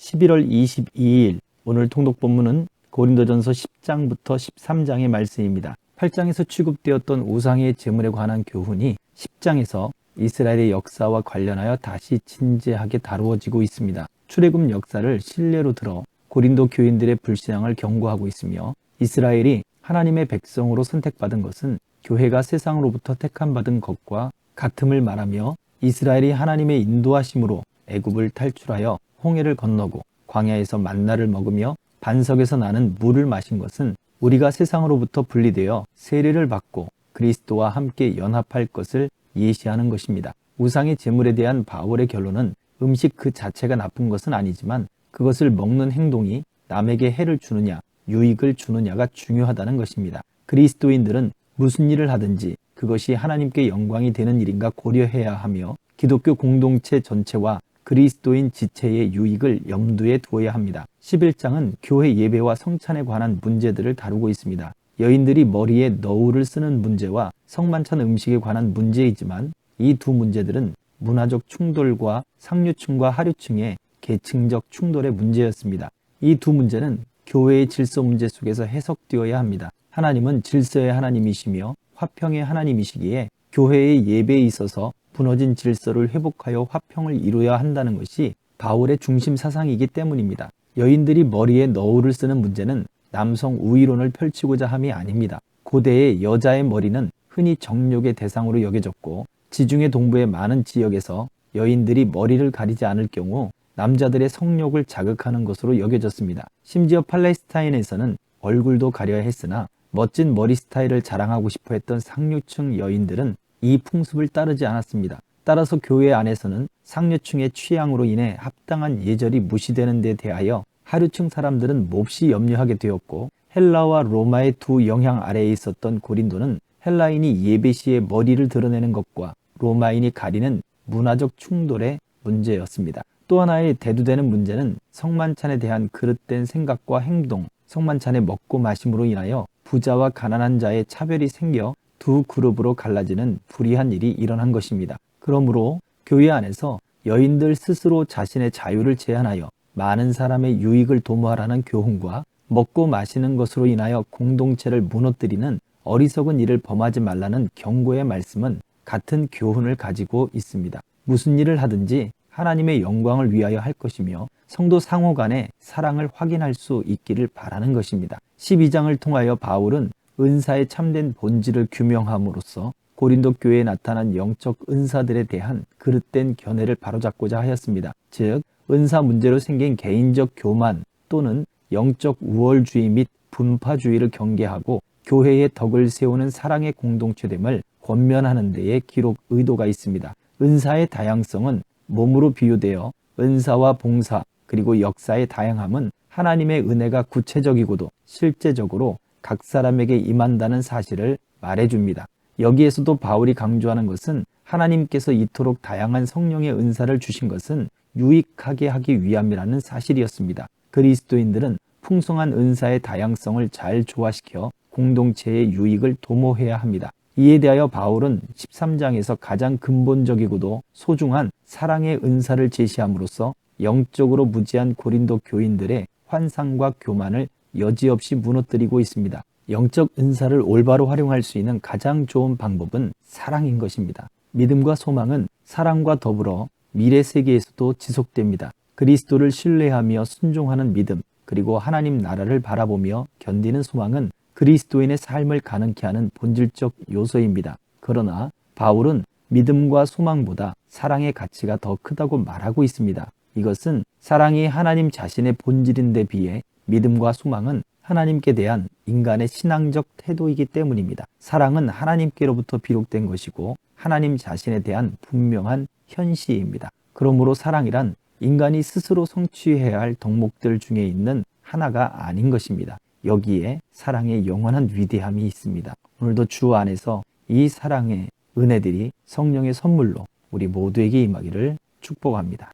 11월 22일 오늘 통독 본문은 고린도전서 10장부터 13장의 말씀입니다. 8장에서 취급되었던 우상의 제물에 관한 교훈이 10장에서 이스라엘의 역사와 관련하여 다시 진지하게 다루어지고 있습니다. 출애굽 역사를 신뢰로 들어 고린도 교인들의 불신앙을 경고하고 있으며, 이스라엘이 하나님의 백성으로 선택받은 것은 교회가 세상으로부터 택함받은 것과 같음을 말하며, 이스라엘이 하나님의 인도하심으로 애굽을 탈출하여 홍해를 건너고 광야에서 만나를 먹으며 반석에서 나는 물을 마신 것은 우리가 세상으로부터 분리되어 세례를 받고 그리스도와 함께 연합할 것을 예시하는 것입니다. 우상의 제물에 대한 바울의 결론은 음식 그 자체가 나쁜 것은 아니지만 그것을 먹는 행동이 남에게 해를 주느냐 유익을 주느냐가 중요하다는 것입니다. 그리스도인들은 무슨 일을 하든지 그것이 하나님께 영광이 되는 일인가 고려해야 하며, 기독교 공동체 전체와 그리스도인 지체의 유익을 염두에 두어야 합니다. 11장은 교회 예배와 성찬에 관한 문제들을 다루고 있습니다. 여인들이 머리에 너울을 쓰는 문제와 성만찬 음식에 관한 문제이지만, 이 두 문제들은 문화적 충돌과 상류층과 하류층의 계층적 충돌의 문제였습니다. 이 두 문제는 교회의 질서 문제 속에서 해석되어야 합니다. 하나님은 질서의 하나님이시며 화평의 하나님이시기에 교회의 예배에 있어서 무너진 질서를 회복하여 화평을 이루어야 한다는 것이 바울의 중심 사상이기 때문입니다. 여인들이 머리에 너울을 쓰는 문제는 남성 우위론을 펼치고자 함이 아닙니다. 고대의 여자의 머리는 흔히 정욕의 대상으로 여겨졌고, 지중해 동부의 많은 지역에서 여인들이 머리를 가리지 않을 경우 남자들의 성욕을 자극하는 것으로 여겨졌습니다. 심지어 팔레스타인에서는 얼굴도 가려야 했으나 멋진 머리 스타일을 자랑하고 싶어 했던 상류층 여인들은 이 풍습을 따르지 않았습니다. 따라서 교회 안에서는 상류층의 취향으로 인해 합당한 예절이 무시되는 데 대하여 하류층 사람들은 몹시 염려하게 되었고, 헬라와 로마의 두 영향 아래에 있었던 고린도는 헬라인이 예배 시에 머리를 드러내는 것과 로마인이 가리는 문화적 충돌의 문제였습니다. 또 하나의 대두되는 문제는 성만찬에 대한 그릇된 생각과 행동, 성만찬의 먹고 마심으로 인하여 부자와 가난한 자의 차별이 생겨 두 그룹으로 갈라지는 불의한 일이 일어난 것입니다. 그러므로 교회 안에서 여인들 스스로 자신의 자유를 제한하여 많은 사람의 유익을 도모하라는 교훈과 먹고 마시는 것으로 인하여 공동체를 무너뜨리는 어리석은 일을 범하지 말라는 경고의 말씀은 같은 교훈을 가지고 있습니다. 무슨 일을 하든지 하나님의 영광을 위하여 할 것이며 성도 상호 간의 사랑을 확인할 수 있기를 바라는 것입니다. 12장을 통하여 바울은 은사의 참된 본질을 규명함으로써 고린도 교회에 나타난 영적 은사들에 대한 그릇된 견해를 바로잡고자 하였습니다. 즉, 은사 문제로 생긴 개인적 교만 또는 영적 우월주의 및 분파주의를 경계하고 교회의 덕을 세우는 사랑의 공동체됨을 권면하는 데에 기록 의도가 있습니다. 은사의 다양성은 몸으로 비유되어 은사와 봉사 그리고 역사의 다양함은 하나님의 은혜가 구체적이고도 실제적으로 각 사람에게 임한다는 사실을 말해줍니다. 여기에서도 바울이 강조하는 것은 하나님께서 이토록 다양한 성령의 은사를 주신 것은 유익하게 하기 위함이라는 사실이었습니다. 그리스도인들은 풍성한 은사의 다양성을 잘 조화시켜 공동체의 유익을 도모해야 합니다. 이에 대하여 바울은 13장에서 가장 근본적이고도 소중한 사랑의 은사를 제시함으로써 영적으로 무지한 고린도 교인들의 환상과 교만을 여지없이 무너뜨리고 있습니다. 영적 은사를 올바로 활용할 수 있는 가장 좋은 방법은 사랑인 것입니다. 믿음과 소망은 사랑과 더불어 미래 세계에서도 지속됩니다. 그리스도를 신뢰하며 순종하는 믿음, 그리고 하나님 나라를 바라보며 견디는 소망은 그리스도인의 삶을 가능케 하는 본질적 요소입니다. 그러나 바울은 믿음과 소망보다 사랑의 가치가 더 크다고 말하고 있습니다. 이것은 사랑이 하나님 자신의 본질인데 비해 믿음과 소망은 하나님께 대한 인간의 신앙적 태도이기 때문입니다. 사랑은 하나님께로부터 비롯된 것이고 하나님 자신에 대한 분명한 현시입니다. 그러므로 사랑이란 인간이 스스로 성취해야 할 덕목들 중에 있는 하나가 아닌 것입니다. 여기에 사랑의 영원한 위대함이 있습니다. 오늘도 주 안에서 이 사랑의 은혜들이 성령의 선물로 우리 모두에게 임하기를 축복합니다.